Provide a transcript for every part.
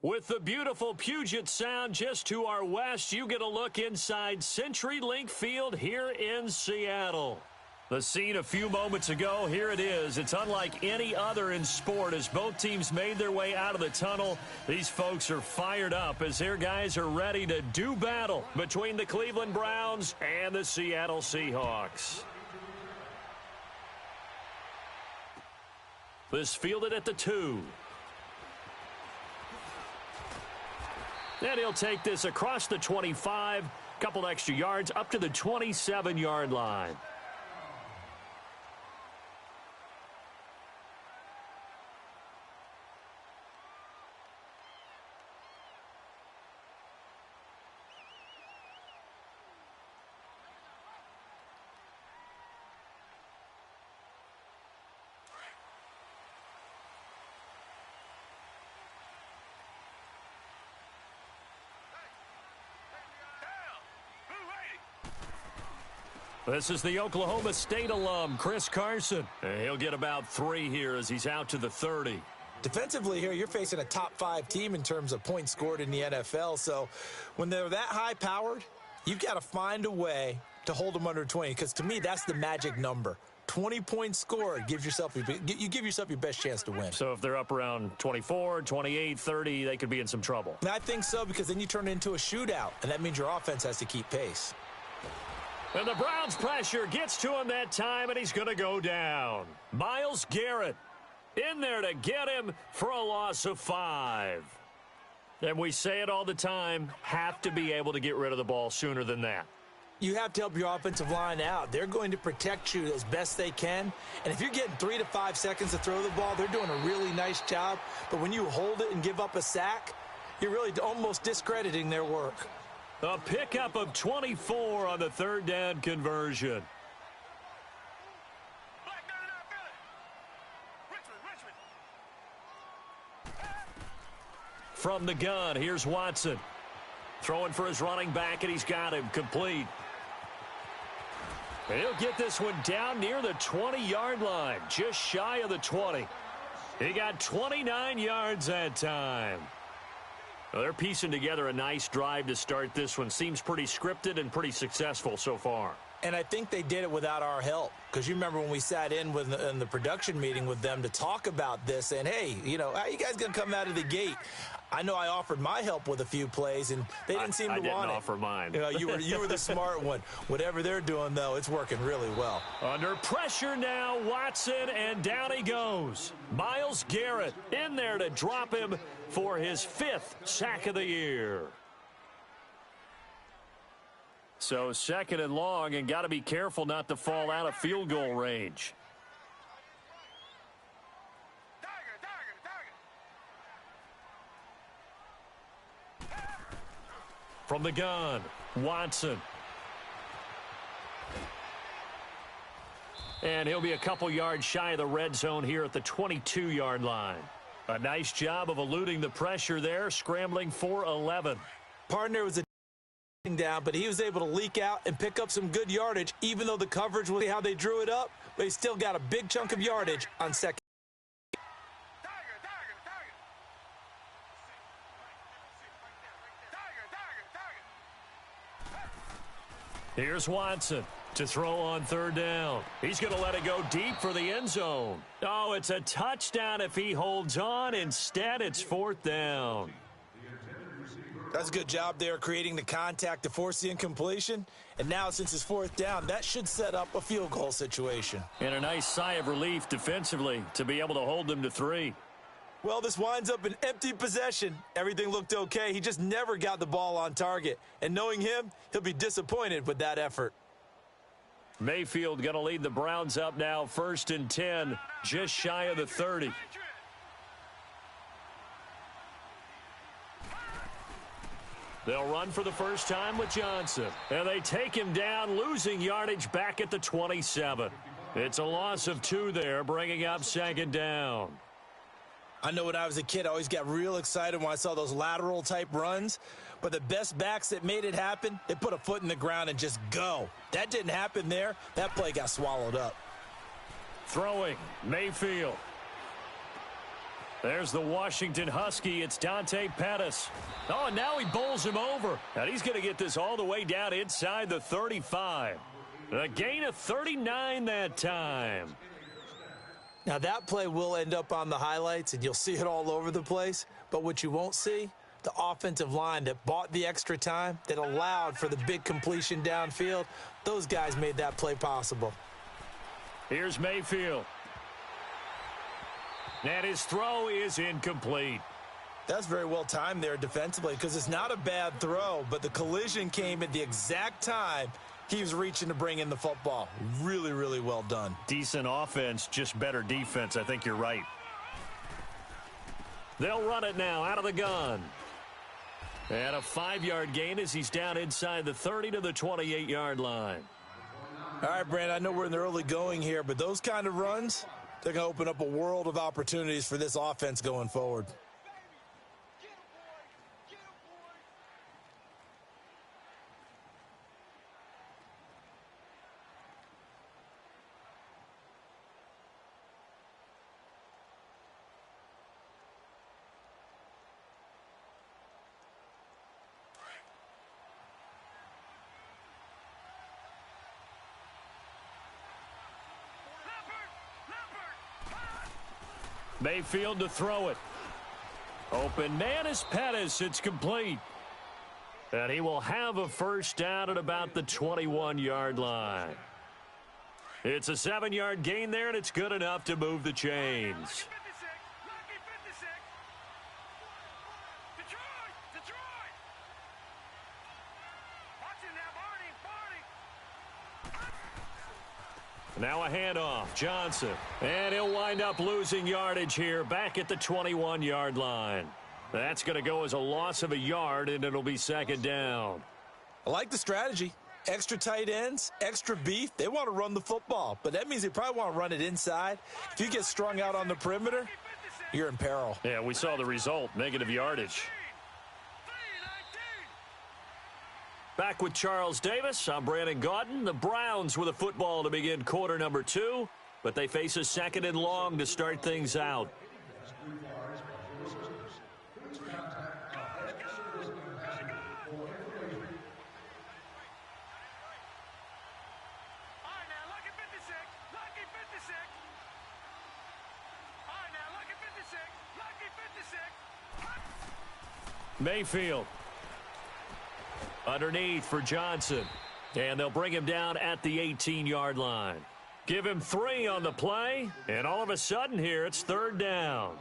With the beautiful Puget Sound just to our west, you get a look inside CenturyLink Field here in Seattle. The scene a few moments ago, here it is. It's unlike any other in sport as both teams made their way out of the tunnel. These folks are fired up as their guys are ready to do battle between the Cleveland Browns and the Seattle Seahawks. This fielded at the 2. And he'll take this across the 25, couple extra yards up to the 27-yard line. This is the Oklahoma State alum, Chris Carson. He'll get about 3 here as he's out to the 30. Defensively here, you're facing a top-5 team in terms of points scored in the NFL. So when they're that high-powered, you've got to find a way to hold them under 20. Because to me, that's the magic number. 20 points scored gives yourself you give yourself your best chance to win. So if they're up around 24, 28, 30, they could be in some trouble. And I think so, because then you turn it into a shootout, and that means your offense has to keep pace. And the Browns pressure gets to him that time, and he's going to go down. Myles Garrett in there to get him for a loss of 5. And we say it all the time, have to be able to get rid of the ball sooner than that. You have to help your offensive line out. They're going to protect you as best they can. And if you're getting 3 to 5 seconds to throw the ball, they're doing a really nice job. But when you hold it and give up a sack, you're really almost discrediting their work. A pickup of 24 on the 3rd down conversion. From the gun, here's Watson. Throwing for his running back, and he's got him complete. He'll get this one down near the 20-yard line, just shy of the 20. He got 29 yards that time. Well, they're piecing together a nice drive to start this one. Seems pretty scripted and pretty successful so far. And I think they did it without our help. Because you remember when we sat in the production meeting with them to talk about this, and, hey, you know, how are you guys going to come out of the gate? I know I offered my help with a few plays, and they didn't seem to want it. I didn't offer mine. You know, you were the smart one. Whatever they're doing, though, it's working really well. Under pressure now, Watson, and down he goes. Myles Garrett in there to drop him for his 5th sack of the year. So 2nd and long, and got to be careful not to fall out of field goal range. From the gun, Watson. And he'll be a couple yards shy of the red zone here at the 22-yard line. A nice job of eluding the pressure there, scrambling for 11. Partner was a down, but he was able to leak out and pick up some good yardage, even though the coverage was how they drew it up, but he still got a big chunk of yardage on 2nd. Here's Watson to throw on 3rd down. He's going to let it go deep for the end zone. Oh, it's a touchdown if he holds on. Instead, it's 4th down. That's a good job there creating the contact to force the incompletion. And now, since it's 4th down, that should set up a field goal situation. And a nice sigh of relief defensively to be able to hold them to 3. Well, this winds up an empty possession. Everything looked okay. He just never got the ball on target. And knowing him, he'll be disappointed with that effort. Mayfield going to lead the Browns up now, 1st and 10, just shy of the 30. They'll run for the first time with Johnson. And they take him down, losing yardage back at the 27. It's a loss of 2 there, bringing up 2nd down. I know when I was a kid, I always got real excited when I saw those lateral-type runs. But the best backs that made it happen, they put a foot in the ground and just go. That didn't happen there. That play got swallowed up. Throwing, Mayfield. There's the Washington Husky. It's Dante Pettis. Oh, and now he bowls him over. And he's going to get this all the way down inside the 35. A gain of 39 that time. Now, that play will end up on the highlights, and you'll see it all over the place. But what you won't see, the offensive line that bought the extra time, that allowed for the big completion downfield, those guys made that play possible. Here's Mayfield. And his throw is incomplete. That's very well timed there defensively because it's not a bad throw, but the collision came at the exact time he was reaching to bring in the football. Really, really well done. Decent offense, just better defense. I think you're right. They'll run it now out of the gun. And a 5-yard gain as he's down inside the 30 to the 28-yard line. All right, Brandon, I know we're in the early going here, but those kind of runs, they're going to open up a world of opportunities for this offense going forward. Mayfield to throw it. Open man is Pettis. It's complete. And he will have a first down at about the 21-yard line. It's a 7-yard gain there, and it's good enough to move the chains. Now a handoff, Johnson. And he'll wind up losing yardage here back at the 21-yard line. That's going to go as a loss of a yard, and it'll be second down. I like the strategy. Extra tight ends, extra beef. They want to run the football, but that means they probably want to run it inside. If you get strung out on the perimeter, you're in peril. Yeah, we saw the result, negative yardage. Back with Charles Davis, I'm Brandon Gaudin. The Browns with a football to begin quarter number 2, but they face a second and long to start things out. Mayfield. Underneath for Johnson. And they'll bring him down at the 18-yard line. Give him 3 on the play, and all of a sudden here it's third down.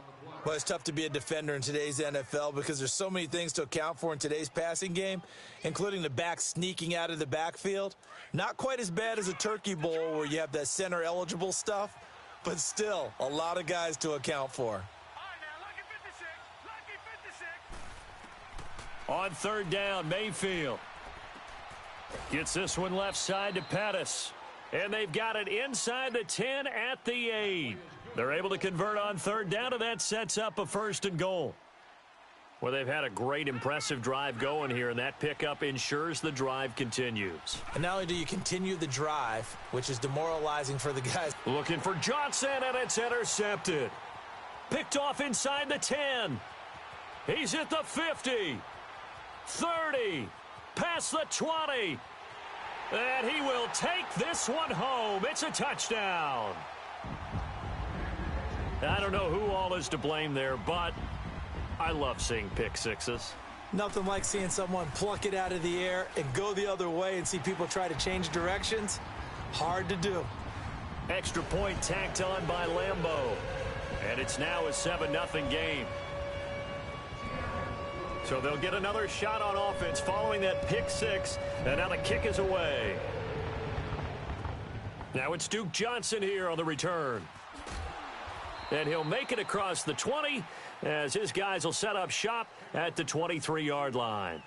Well, it's tough to be a defender in today's NFL because there's so many things to account for in today's passing game, including the back sneaking out of the backfield. Not quite as bad as a turkey bowl where you have that center-eligible stuff, but still a lot of guys to account for. On third down, Mayfield gets this one left side to Pettis. And they've got it inside the 10 at the 8. They're able to convert on third down, and that sets up a first and goal. Well, they've had a great, impressive drive going here, and that pickup ensures the drive continues. And not only do you continue the drive, which is demoralizing for the guys. Looking for Johnson, and it's intercepted. Picked off inside the 10. He's at the 50. 30, past the 20, and he will take this one home. It's a touchdown. I don't know who all is to blame there, but I love seeing pick sixes. Nothing like seeing someone pluck it out of the air and go the other way and see people try to change directions. Hard to do. Extra point tacked on by Lambeau, and it's now a 7-0 game. So they'll get another shot on offense following that pick six, and now the kick is away. Now it's Duke Johnson here on the return. And he'll make it across the 20 as his guys will set up shop at the 23-yard line.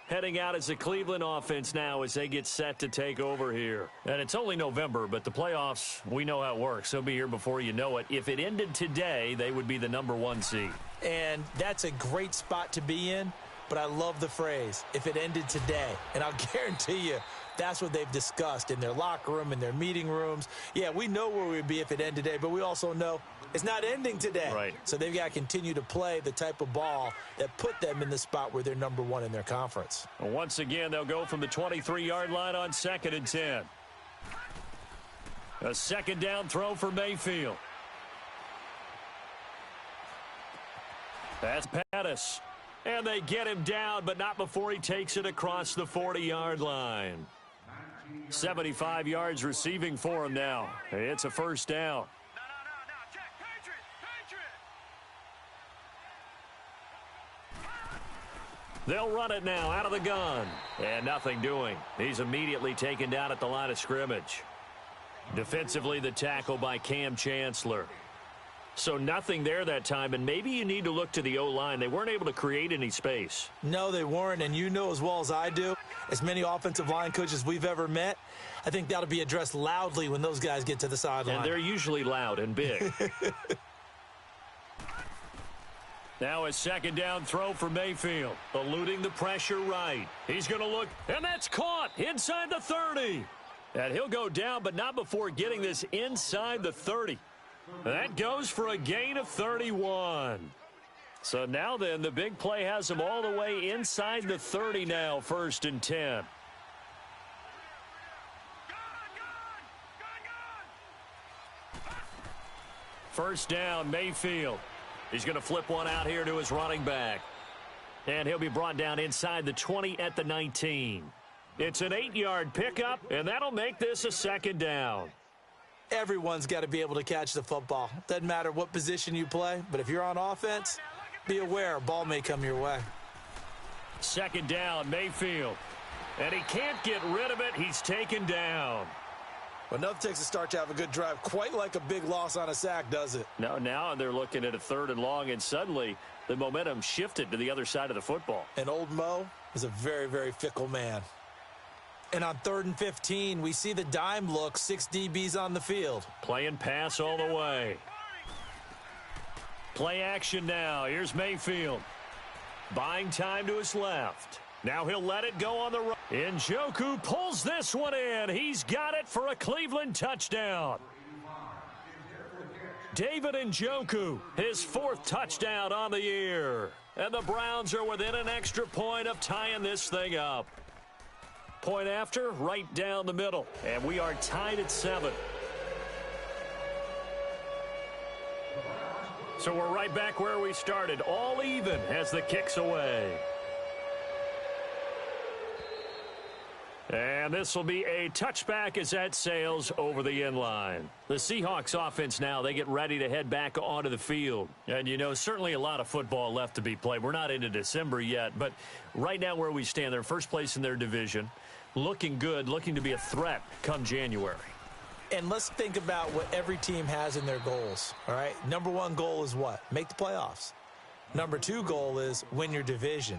Heading out as the Cleveland offense now as they get set to take over here. And it's only November, but the playoffs, we know how it works. They'll be here before you know it. If it ended today, they would be the #1 seed. And that's a great spot to be in but I love the phrase, if it ended today. And I'll guarantee you that's what they've discussed in their locker room, in their meeting rooms. Yeah, we know where we'd be if it ended today, but we also know it's not ending today. Right. So they've got to continue to play the type of ball that put them in the spot where they're number one in their conference. Well, once again, they'll go from the 23-yard line on 2nd and 10. A second down throw for Mayfield. That's Pettis. And they get him down, but not before he takes it across the 40-yard line. 75 yards receiving for him now. It's a first down. They'll run it now out of the gun. And nothing doing. He's immediately taken down at the line of scrimmage. Defensively, the tackle by Cam Chancellor. So nothing there that time, and maybe you need to look to the O-line. They weren't able to create any space. No, they weren't, and you know as well as I do, as many offensive line coaches we've ever met, I think that'll be addressed loudly when those guys get to the sideline. And they're usually loud and big. Now a second down throw for Mayfield. Eluding the pressure right. He's going to look, and that's caught inside the 30. And he'll go down, but not before getting this inside the 30. That goes for a gain of 31. So now then, the big play has him all the way inside the 30 now, 1st and 10. First down, Mayfield. He's going to flip one out here to his running back. And he'll be brought down inside the 20 at the 19. It's an 8-yard pickup, and that'll make this a second down. Everyone's got to be able to catch the football. Doesn't matter what position you play, but if you're on offense, be aware a ball may come your way. Second down, Mayfield. And he can't get rid of it. He's taken down. Well, nothing takes a start to have a good drive, quite like a big loss on a sack, does it? No, now they're looking at a 3rd and long, and suddenly the momentum shifted to the other side of the football. And old Mo is a very, very fickle man. And on 3rd and 15, we see the dime look, 6 DBs on the field. Playing pass all the way. Play action now. Here's Mayfield. Buying time to his left. Now he'll let it go on the right. Njoku pulls this one in. He's got it for a Cleveland touchdown. David Njoku, his 4th touchdown on the year. And the Browns are within an extra point of tying this thing up. Point after, right down the middle. And we are tied at 7. So we're right back where we started. All even as the kick's away. And this will be a touchback as that sails over the end line. The Seahawks offense now, they get ready to head back onto the field. And, you know, certainly a lot of football left to be played. We're not into December yet, but right now where we stand, they're first place in their division. Looking good, looking to be a threat come January. And let's think about what every team has in their goals, all right? Number 1 goal is what? Make the playoffs. Number 2 goal is win your division.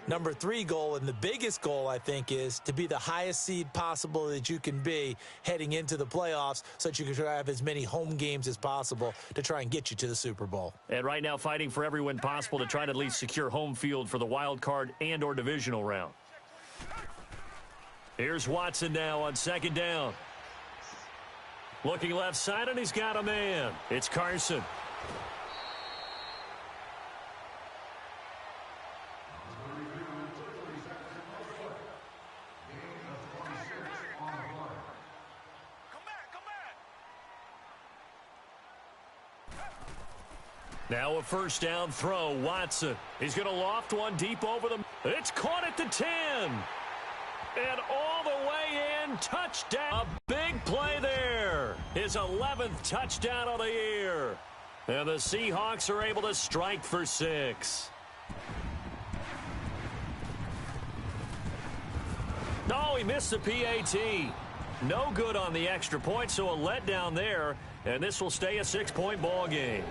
Number 3 goal, and the biggest goal, I think, is to be the highest seed possible that you can be heading into the playoffs so that you can try to have as many home games as possible to try and get you to the Super Bowl. And right now fighting for every win possible to try to at least secure home field for the wild card and or divisional round. Here's Watson now on 2nd down. Looking left side, and he's got a man. It's Carson. Now a first down throw, Watson. He's going to loft one deep over them. It's caught at the 10. And all the way in, touchdown. A big play there. His 11th touchdown of the year. And the Seahawks are able to strike for 6. No, he missed the PAT. No good on the extra point, so a letdown there. And this will stay a 6-point ball game.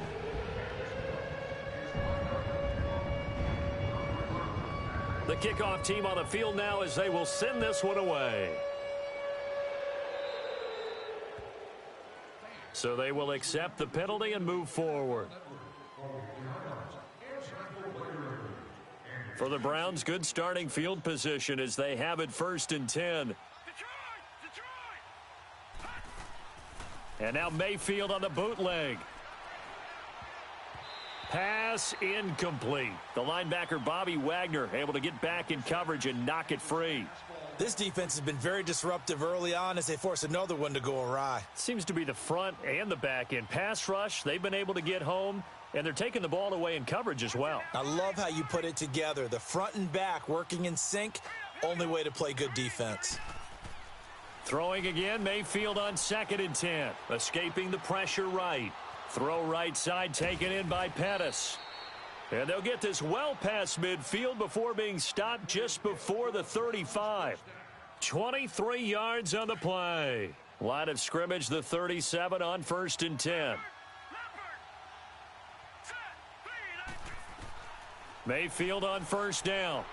The kickoff team on the field now as they will send this one away. So they will accept the penalty and move forward. For the Browns, good starting field position as they have it 1st and 10. And now Mayfield on the bootleg. Pass incomplete. The linebacker Bobby Wagner able to get back in coverage and knock it free. This defense has been very disruptive early on as they force another one to go awry. Seems to be the front and the back end. Pass rush, they've been able to get home, and they're taking the ball away in coverage as well. I love how you put it together. The front and back working in sync, only way to play good defense. Throwing again, Mayfield on 2nd and 10. Escaping the pressure right. Throw right side taken in by Pettis. And they'll get this well past midfield before being stopped just before the 35. 23 yards on the play. Line of scrimmage, the 37 on 1st and 10. Mayfield on 1st down.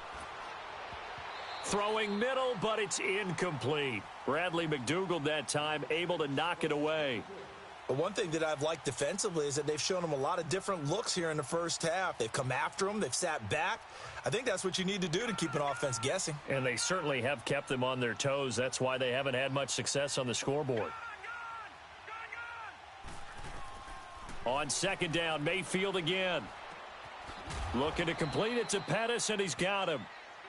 Throwing middle, but it's incomplete. Bradley McDougald that time able to knock it away. But one thing that I've liked defensively is that they've shown them a lot of different looks here in the first half. They've come after them. They've sat back. I think that's what you need to do to keep an offense guessing. And they certainly have kept them on their toes. That's why they haven't had much success on the scoreboard. On 2nd down, Mayfield again. Looking to complete it to Pettis, and he's got him.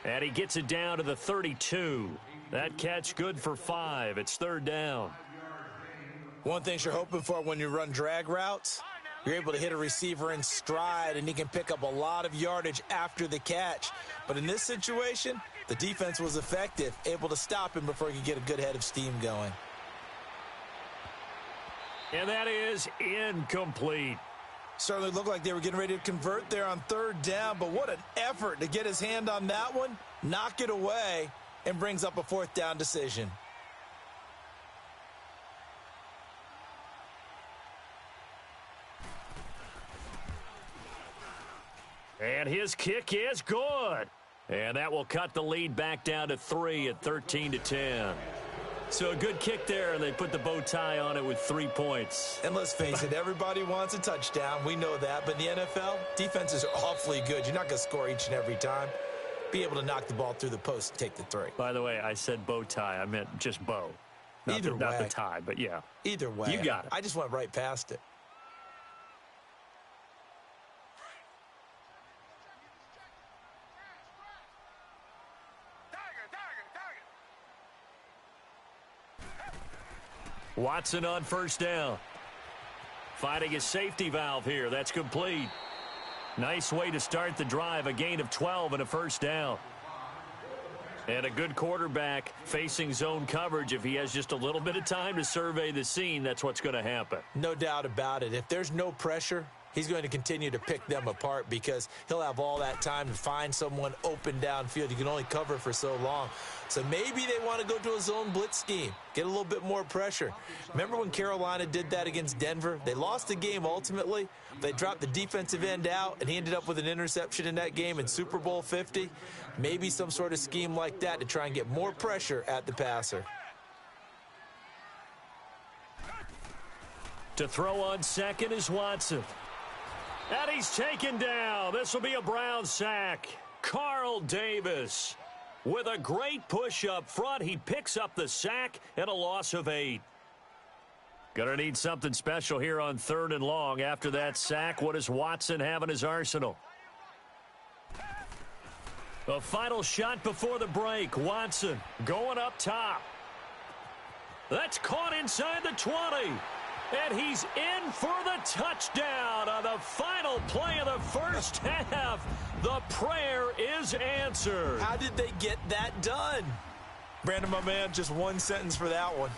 And he gets it down to the 32. That catch good for 5. It's 3rd down. One thing you're hoping for when you run drag routes, you're able to hit a receiver in stride, and he can pick up a lot of yardage after the catch. But in this situation, the defense was effective, able to stop him before he could get a good head of steam going. And that is incomplete. Certainly looked like they were getting ready to convert there on 3rd down, but what an effort to get his hand on that one, knock it away, and brings up a 4th down decision. And his kick is good. And that will cut the lead back down to 3 at 13-10. So a good kick there, and they put the bow tie on it with 3 points. And let's face it, everybody wants a touchdown. We know that. But in the NFL, defenses are awfully good. You're not going to score each and every time. Be able to knock the ball through the post and take the 3. By the way, I said bow tie. I meant just bow. Not the tie, but yeah. Either way. You got it. I just went right past it. Watson on 1st down. Finding his safety valve here. That's complete. Nice way to start the drive. A gain of 12 and a 1st down. And a good quarterback facing zone coverage. If he has just a little bit of time to survey the scene, that's what's going to happen. No doubt about it. If there's no pressure, he's going to continue to pick them apart because he'll have all that time to find someone open downfield. You can only cover for so long. So maybe they want to go to a zone blitz scheme, get a little bit more pressure. Remember when Carolina did that against Denver? They lost the game ultimately. They dropped the defensive end out, and he ended up with an interception in that game in Super Bowl 50. Maybe some sort of scheme like that to try and get more pressure at the passer. To throw on 2nd is Watson. And he's taken down. This will be a Brown sack. Carl Davis with a great push up front. He picks up the sack and a loss of 8. Gonna need something special here on 3rd and long. After that sack, what does Watson have in his arsenal? A final shot before the break. Watson going up top. That's caught inside the 20. And he's in for the touchdown on the final play of the first half. The prayer is answered. How did they get that done? Brandon, my man, just one sentence for that one.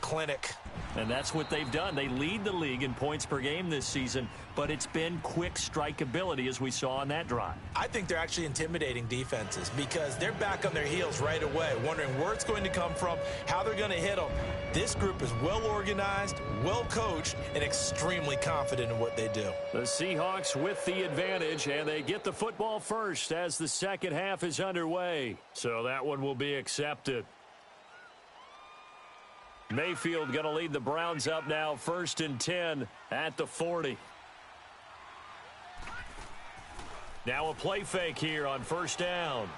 Clinic. And that's what they've done. They lead the league in points per game this season, but it's been quick strike ability as we saw on that drive. I think they're actually intimidating defenses because they're back on their heels right away, wondering where it's going to come from, how they're going to hit them. This group is well organized, well coached, and extremely confident in what they do. The Seahawks with the advantage, and they get the football first as the second half is underway. So that one will be accepted. Mayfield going to lead the Browns up now, 1st and 10 at the 40. Now a play fake here on first down.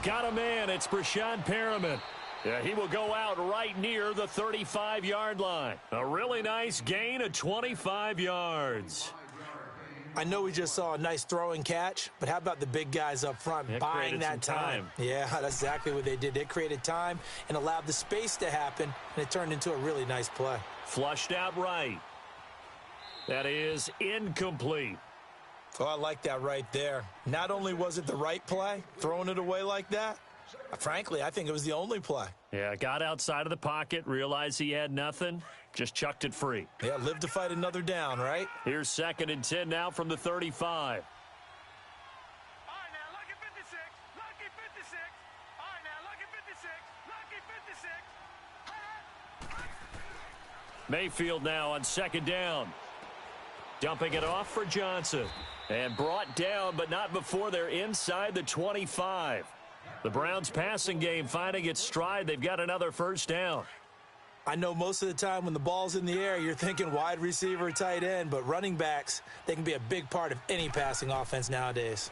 Got a man. It's Brashad Perriman. Yeah, he will go out right near the 35-yard line. A really nice gain of 25 yards. I know we just saw a nice throwing catch, but how about the big guys up front buying that time? Yeah, that's exactly what they did. They created time and allowed the space to happen, and it turned into a really nice play. Flushed out right. That is incomplete. Oh, I like that right there. Not only was it the right play, throwing it away like that, frankly, I think it was the only play. Yeah, got outside of the pocket, realized he had nothing, just chucked it free. Yeah, live to fight another down, right? Here's 2nd and 10 now from the 35. All right, now, lucky 56, lucky 56. All right, now, lucky 56, lucky 56. Mayfield now on 2nd down. Dumping it off for Johnson. And brought down, but not before they're inside the 25. The Browns' passing game finding its stride. They've got another first down. I know most of the time when the ball's in the air, you're thinking wide receiver, tight end, but running backs, they can be a big part of any passing offense nowadays.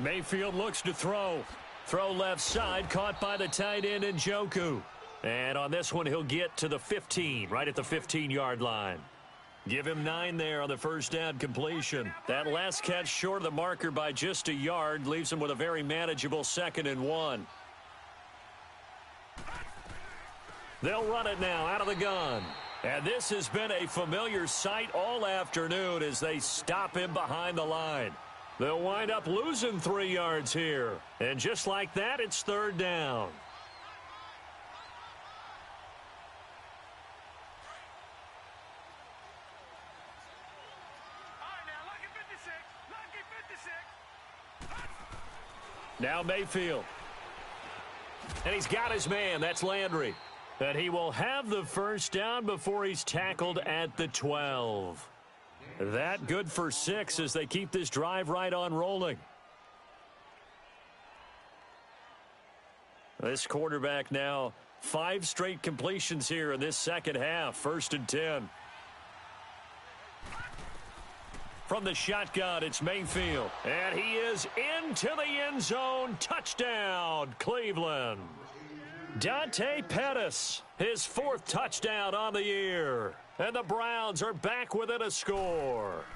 Mayfield looks to throw. Throw left side, caught by the tight end Njoku. And on this one, he'll get to the 15, right at the 15-yard line. Give him 9 there on the first down completion. That last catch short of the marker by just a yard leaves him with a very manageable 2nd and 1. They'll run it now out of the gun. And this has been a familiar sight all afternoon as they stop him behind the line. They'll wind up losing 3 yards here. And just like that, it's 3rd down. Now Mayfield. And he's got his man. That's Landry. And he will have the first down before he's tackled at the 12. That good for 6 as they keep this drive right on rolling. This quarterback now 5 straight completions here in this second half. 1st and 10. From the shotgun, it's Mayfield. And he is into the end zone. Touchdown, Cleveland. Dante Pettis, his 4th touchdown on the year. And the Browns are back within a score.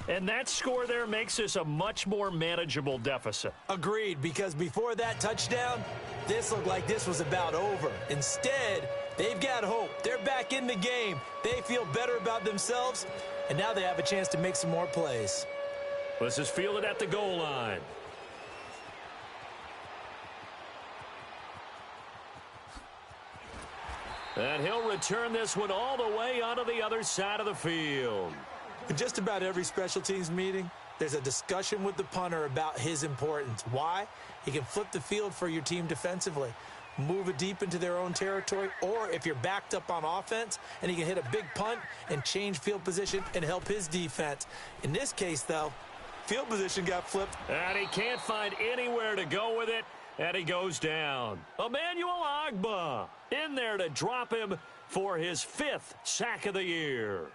And that score there makes this a much more manageable deficit. Agreed, because before that touchdown, this looked like this was about over. Instead, they've got hope. They're back in the game. They feel better about themselves. And now they have a chance to make some more plays. This is fielded at the goal line. And he'll return this one all the way onto the other side of the field. In just about every special teams meeting, there's a discussion with the punter about his importance. Why? He can flip the field for your team defensively, move it deep into their own territory, or if you're backed up on offense, and he can hit a big punt and change field position and help his defense. In this case, though, field position got flipped. And he can't find anywhere to go with it, and he goes down. Emmanuel Ogbah in there to drop him for his 5th sack of the year.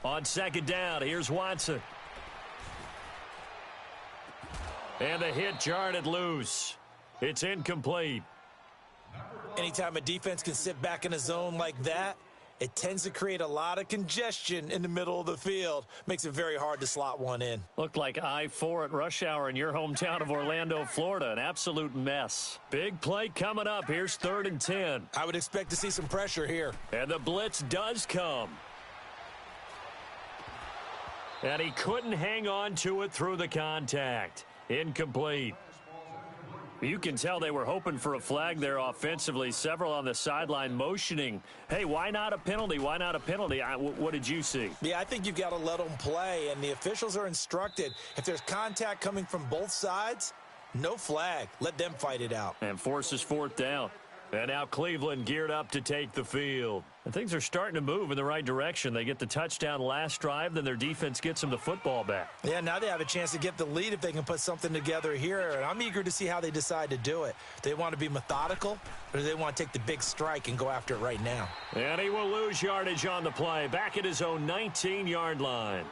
On 2nd down, here's Watson. And the hit jarred it loose. It's incomplete. Anytime a defense can sit back in a zone like that, it tends to create a lot of congestion in the middle of the field. Makes it very hard to slot one in. Looked like I-4 at rush hour in your hometown of Orlando, Florida. An absolute mess. Big play coming up. Here's 3rd and 10. I would expect to see some pressure here. And the blitz does come. And he couldn't hang on to it through the contact. Incomplete. You can tell they were hoping for a flag there offensively. Several on the sideline motioning. Hey, why not a penalty? Why not a penalty? What did you see? Yeah, I think you've got to let them play, and the officials are instructed. If there's contact coming from both sides, no flag. Let them fight it out. And forces 4th down. And now Cleveland geared up to take the field. And things are starting to move in the right direction. They get the touchdown last drive, then their defense gets them the football back. Yeah, now they have a chance to get the lead if they can put something together here. And I'm eager to see how they decide to do it. Do they want to be methodical, or do they want to take the big strike and go after it right now? And he will lose yardage on the play, back at his own 19-yard line.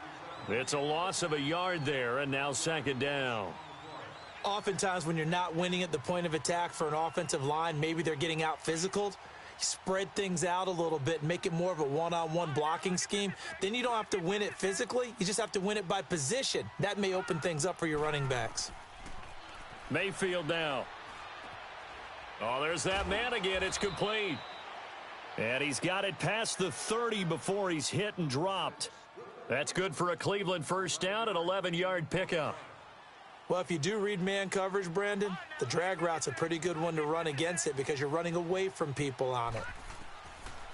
It's a loss of a yard there, and now second down. Oftentimes when you're not winning at the point of attack for an offensive line, maybe they're getting out physical. Spread things out a little bit, make it more of a one-on-one blocking scheme. Then you don't have to win it physically. You just have to win it by position. That may open things up for your running backs. Mayfield now. Oh, there's that man again. It's complete. And he's got it past the 30 before he's hit and dropped. That's good for a Cleveland first down, an 11-yard pickup. Well, if you do read man coverage, Brandon, the drag route's a pretty good one to run against it because you're running away from people on it.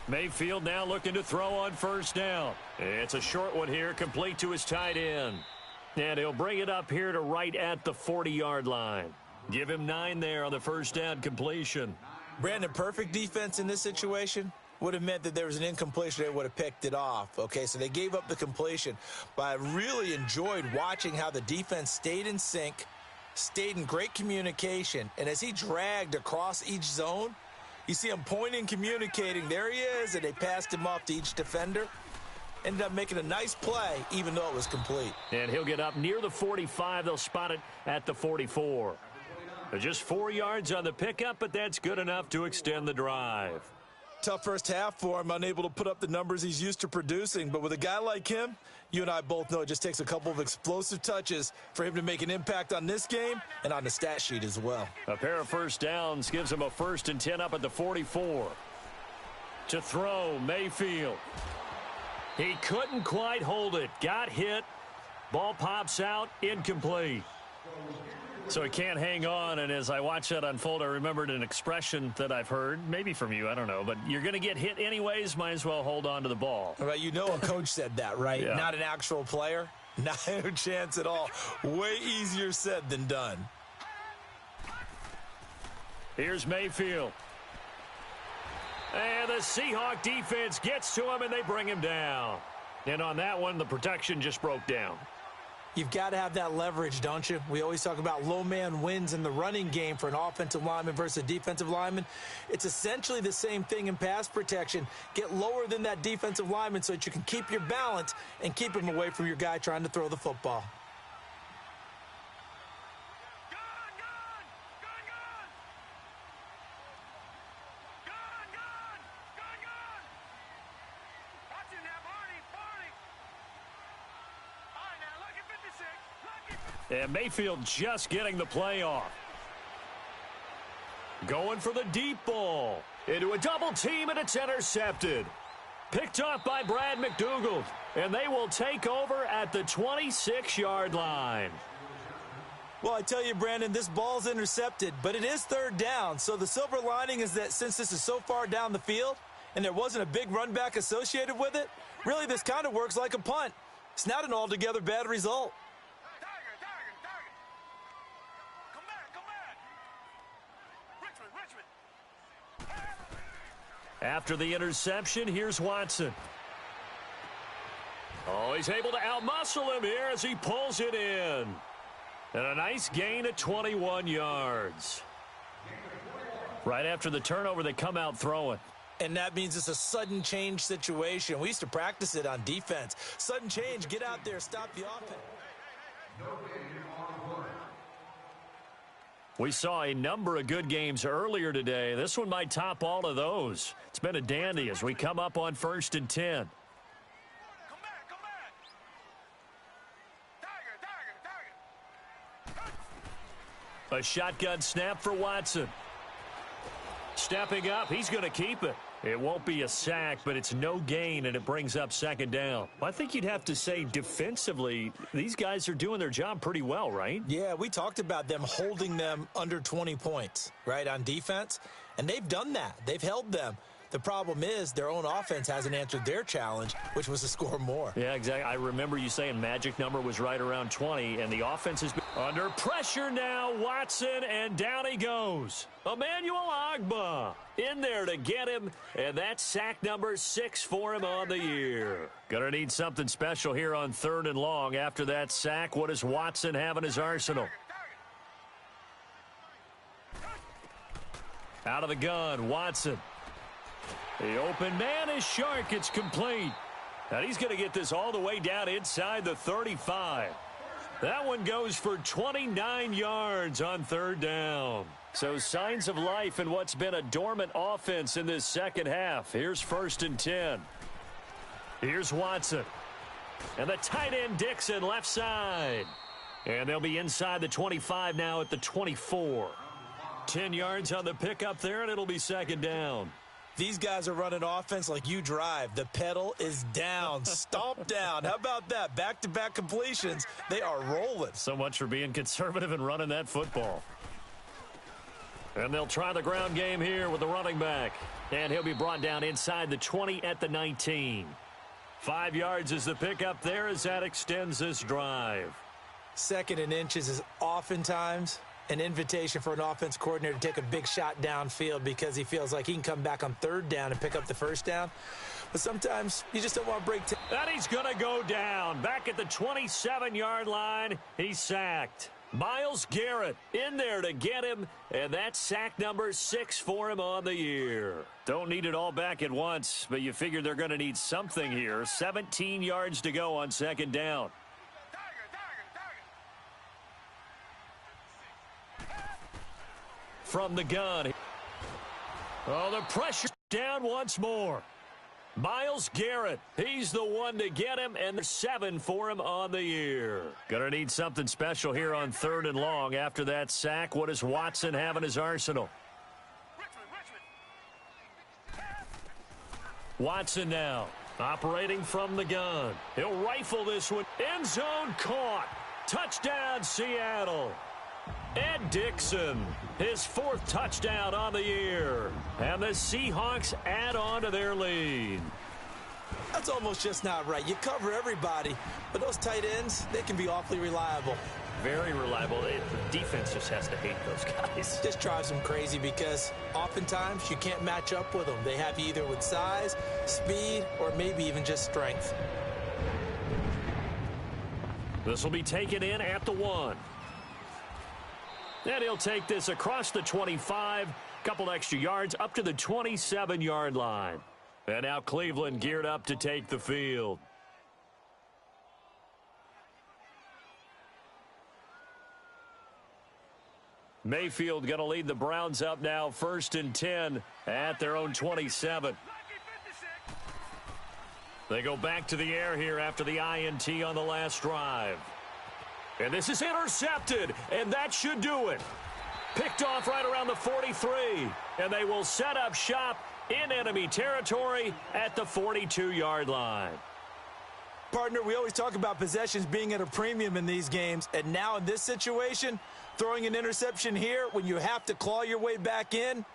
Mayfield now looking to throw on first down. It's a short one here, complete to his tight end. And he'll bring it up here to right at the 40-yard line. Give him 9 there on the first down completion. Brandon, perfect defense in this situation would have meant that there was an incompletion. They would have picked it off. Okay, so they gave up the completion. But I really enjoyed watching how the defense stayed in sync, stayed in great communication. And as he dragged across each zone, you see him pointing, communicating. There he is, and they passed him off to each defender. Ended up making a nice play, even though it was complete. And he'll get up near the 45. They'll spot it at the 44. Just 4 yards on the pickup, but that's good enough to extend the drive. Tough first half for him, unable to put up the numbers he's used to producing. But with a guy like him, you and I both know it just takes a couple of explosive touches for him to make an impact on this game and on the stat sheet as well. A pair of first downs gives him a 1st and 10 up at the 44. To throw, Mayfield. He couldn't quite hold it. Got hit. Ball pops out, incomplete. So he can't hang on, and as I watch that unfold, I remembered an expression that I've heard, maybe from you, I don't know, but you're going to get hit anyways, might as well hold on to the ball. Right, you know a coach said that, right? Yeah. Not an actual player. Not a chance at all. Way easier said than done. Here's Mayfield. And the Seahawk defense gets to him, and they bring him down. And on that one, the protection just broke down. You've got to have that leverage, don't you? We always talk about low man wins in the running game for an offensive lineman versus a defensive lineman. It's essentially the same thing in pass protection. Get lower than that defensive lineman so that you can keep your balance and keep him away from your guy trying to throw the football. And Mayfield just getting the play off. Going for the deep ball. Into a double team, and it's intercepted. Picked off by Brad McDougald. And they will take over at the 26-yard line. Well, I tell you, Brandon, this ball's intercepted, but it is 3rd down. So the silver lining is that since this is so far down the field and there wasn't a big run back associated with it, really this kind of works like a punt. It's not an altogether bad result. After the interception, here's Watson. Oh, he's able to outmuscle him here as he pulls it in. And a nice gain of 21 yards. Right after the turnover, they come out throwing. And that means it's a sudden change situation. We used to practice it on defense. Sudden change, get out there, stop the offense. We saw a number of good games earlier today. This one might top all of those. It's been a dandy as we come up on 1st and 10. Come back. Tiger. A shotgun snap for Watson. Stepping up, he's going to keep it. It won't be a sack, but it's no gain, and it brings up 2nd down. I think you'd have to say defensively, these guys are doing their job pretty well, right? Yeah, we talked about them holding them under 20 points, right, on defense. And they've done that. They've held them. The problem is their own offense hasn't answered their challenge, which was to score more. Yeah, exactly. I remember you saying magic number was right around 20, and the offense has been under pressure now. Watson, and down he goes. Emmanuel Ogbah in there to get him, and that's sack number 6 for him on the year. Gonna need something special here on 3rd and long. After that sack, what does Watson have in his arsenal? Out of the gun, Watson. The open man is Shark. It's complete. And he's going to get this all the way down inside the 35. That one goes for 29 yards on 3rd down. So signs of life in what's been a dormant offense in this second half. Here's 1st and 10. Here's Watson. And the tight end Dixon left side. And they'll be inside the 25 now at the 24. 10 yards on the pickup there, and it'll be 2nd down. These guys are running offense like you drive. The pedal is down, stomp down. How about that? Back-to-back completions. They are rolling. So much for being conservative and running that football. And they'll try the ground game here with the running back. And he'll be brought down inside the 20 at the 19. 5 yards is the pickup there as that extends this drive. 2nd and inches is oftentimes an invitation for an offense coordinator to take a big shot downfield because he feels like he can come back on 3rd down and pick up the 1st down. But sometimes you just don't want to break. And he's going to go down. Back at the 27-yard line, he's sacked. Myles Garrett in there to get him, and that's sack number 6 for him on the year. Don't need it all back at once, but you figure they're going to need something here. 17 yards to go on 2nd down. From the gun. Oh, the pressure down once more. Myles Garrett, he's the one to get him, and there's 7 for him on the year. Gonna need something special here on 3rd and long. After that sack, what does Watson have in his arsenal? Watson now, operating from the gun. He'll rifle this one. End zone caught. Touchdown, Seattle. Ed Dixon, his 4th touchdown on the year. And the Seahawks add on to their lead. That's almost just not right. You cover everybody, but those tight ends, they can be awfully reliable. Very reliable. The defense just has to hate those guys. This drives them crazy because oftentimes you can't match up with them. They have you either with size, speed, or maybe even just strength. This will be taken in at the 1. And he'll take this across the 25, couple extra yards up to the 27-yard line. And now Cleveland geared up to take the field. Mayfield going to lead the Browns up now, 1st and 10 at their own 27. They go back to the air here after the INT on the last drive. And this is intercepted, and that should do it. Picked off right around the 43, and they will set up shop in enemy territory at the 42-yard line. Partner, we always talk about possessions being at a premium in these games, and now in this situation, throwing an interception here when you have to claw your way back in,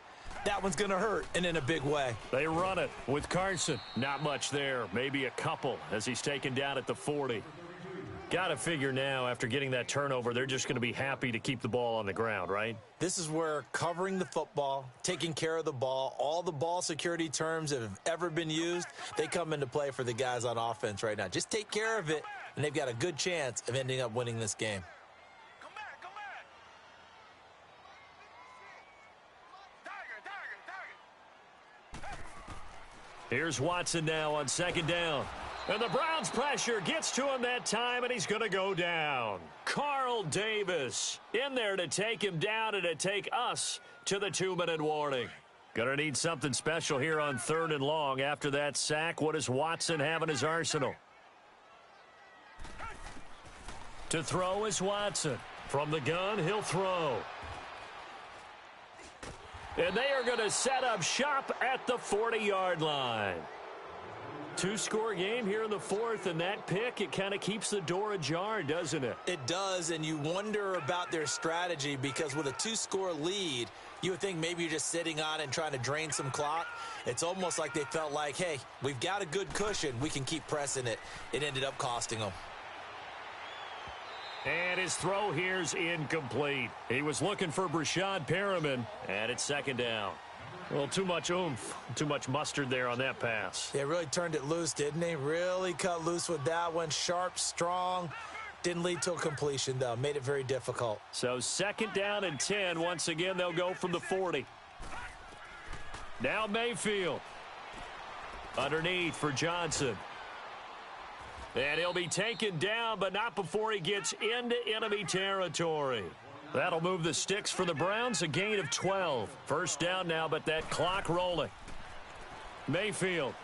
that one's going to hurt, and in a big way. They run it with Carson. Not much there, maybe a couple as he's taken down at the 40. Got to figure now, after getting that turnover, they're just going to be happy to keep the ball on the ground, right? This is where covering the football, taking care of the ball, all the ball security terms that have ever been used, they come into play for the guys on offense right now. Just take care of it, and they've got a good chance of ending up winning this game. Come back, come back. Here's Watson now on 2nd down. And the Browns' pressure gets to him that time, and he's going to go down. Carl Davis in there to take him down and to take us to the 2-minute warning. Going to need something special here on 3rd and long. After that sack, what does Watson have in his arsenal? To throw is Watson. From the gun, he'll throw. And they are going to set up shop at the 40-yard line. Two-score game here in the fourth, and that pick, it kind of keeps the door ajar, doesn't it? It does, and you wonder about their strategy because with a two-score lead, you would think maybe you're just sitting on it and trying to drain some clock. It's almost like they felt like, hey, we've got a good cushion. We can keep pressing it. It ended up costing them. And his throw here's incomplete. He was looking for Brashad Perriman, and it's second down. Well, too much oomph, too much mustard there on that pass. Yeah, really turned it loose, didn't he? Really cut loose with that one. Sharp, strong. Didn't lead to a completion, though. Made it very difficult. So second down and 10. Once again, they'll go from the 40. Now Mayfield. Underneath for Johnson. And he'll be taken down, but not before he gets into enemy territory. That'll move the sticks for the Browns, a gain of 12. First down now, but that clock rolling. Mayfield.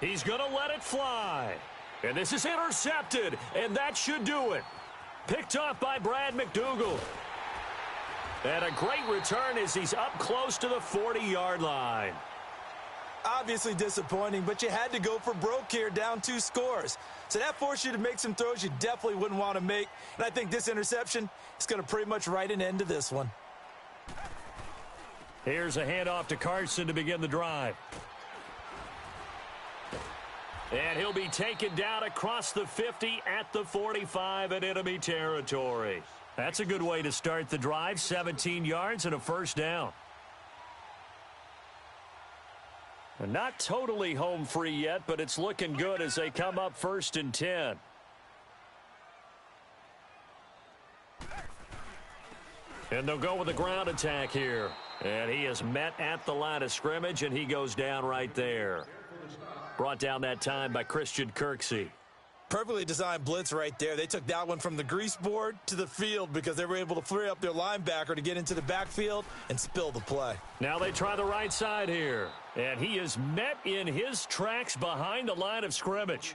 He's going to let it fly. And this is intercepted, and that should do it. Picked off by Brad McDougal. And a great return as he's up close to the 40-yard line. Obviously disappointing, but you had to go for broke here, down 2 scores. So that forced you to make some throws you definitely wouldn't want to make. And I think this interception is going to pretty much write an end to this one. Here's a handoff to Carson to begin the drive. And he'll be taken down across the 50 at the 45 in enemy territory. That's a good way to start the drive, 17 yards and a first down. And not totally home free yet, but it's looking good as they come up first and 10. And they'll go with a ground attack here. And he is met at the line of scrimmage, and he goes down right there. Brought down that time by Christian Kirksey. Perfectly designed blitz right there. They took that one from the grease board to the field because they were able to free up their linebacker to get into the backfield and spill the play. Now they try the right side here. And he is met in his tracks behind the line of scrimmage.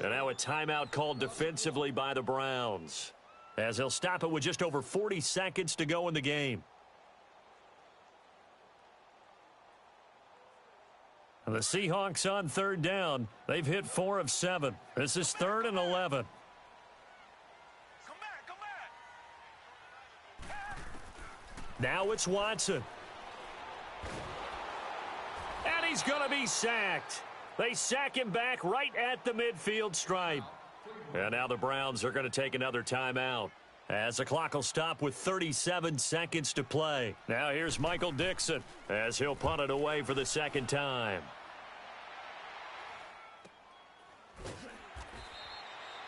And now a timeout called defensively by the Browns, as they'll stop it with just over 40 seconds to go in the game. And the Seahawks on third down. They've hit 4 of 7. This is 3rd and 11. Come back. Now it's Watson. And he's going to be sacked. They sack him back right at the midfield stripe. And now the Browns are going to take another timeout, as the clock will stop with 37 seconds to play. Now here's Michael Dixon as he'll punt it away for the second time.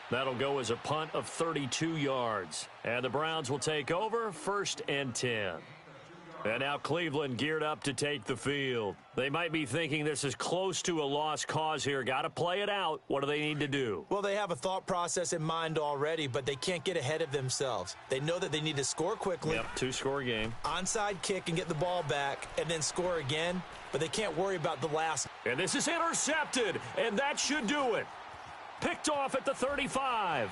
That'll go as a punt of 32 yards. And the Browns will take over, 1st and 10. And now Cleveland geared up to take the field. They might be thinking this is close to a lost cause here. Got to play it out. What do they need to do? Well, they have a thought process in mind already, but they can't get ahead of themselves. They know that they need to score quickly. Yep, 2-score game. Onside kick and get the ball back and then score again, but they can't worry about the last. And this is intercepted, and that should do it. Picked off at the 35.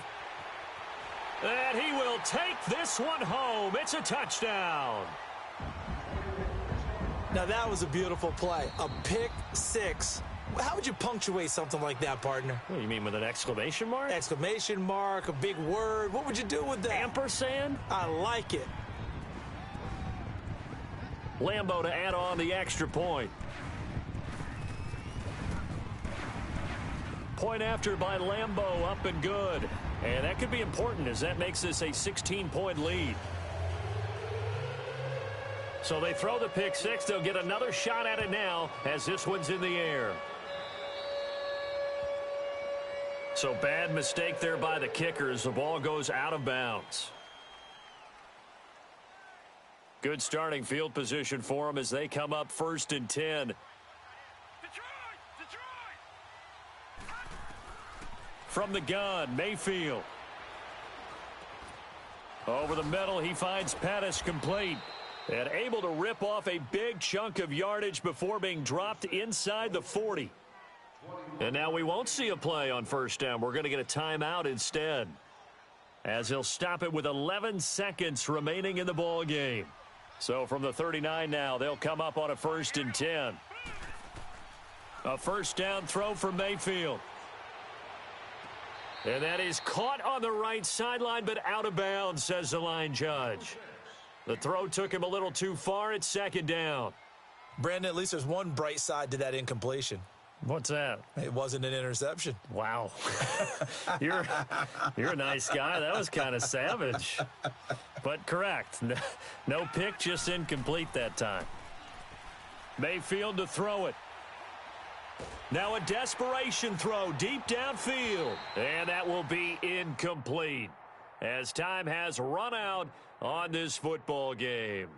And he will take this one home. It's a touchdown. Now that was a beautiful play. A pick six. How would you punctuate something like that, partner? What, you mean with an exclamation mark? Exclamation mark, a big word. What would you do with that? Ampersand? I like it. Lambo to add on the extra point. Point after by Lambo, up and good. And that could be important as that makes this a 16-point lead. So they throw the pick six. They'll get another shot at it now as this one's in the air. So bad mistake there by the kickers. The ball goes out of bounds. Good starting field position for them as they come up 1st and 10. From the gun, Mayfield. Over the middle, he finds Pettis complete. And able to rip off a big chunk of yardage before being dropped inside the 40. And now we won't see a play on first down. We're going to get a timeout instead, as he'll stop it with 11 seconds remaining in the ball game. So from the 39 now, they'll come up on a 1st and 10. A first down throw for Mayfield. And that is caught on the right sideline, but out of bounds, says the line judge. The throw took him a little too far at second down. Brandon, at least there's one bright side to that incompletion. What's that? It wasn't an interception. Wow. You're a nice guy. That was kind of savage. But correct. No pick, just incomplete that time. Mayfield to throw it. Now a desperation throw deep downfield. And that will be incomplete as time has run out on this football game.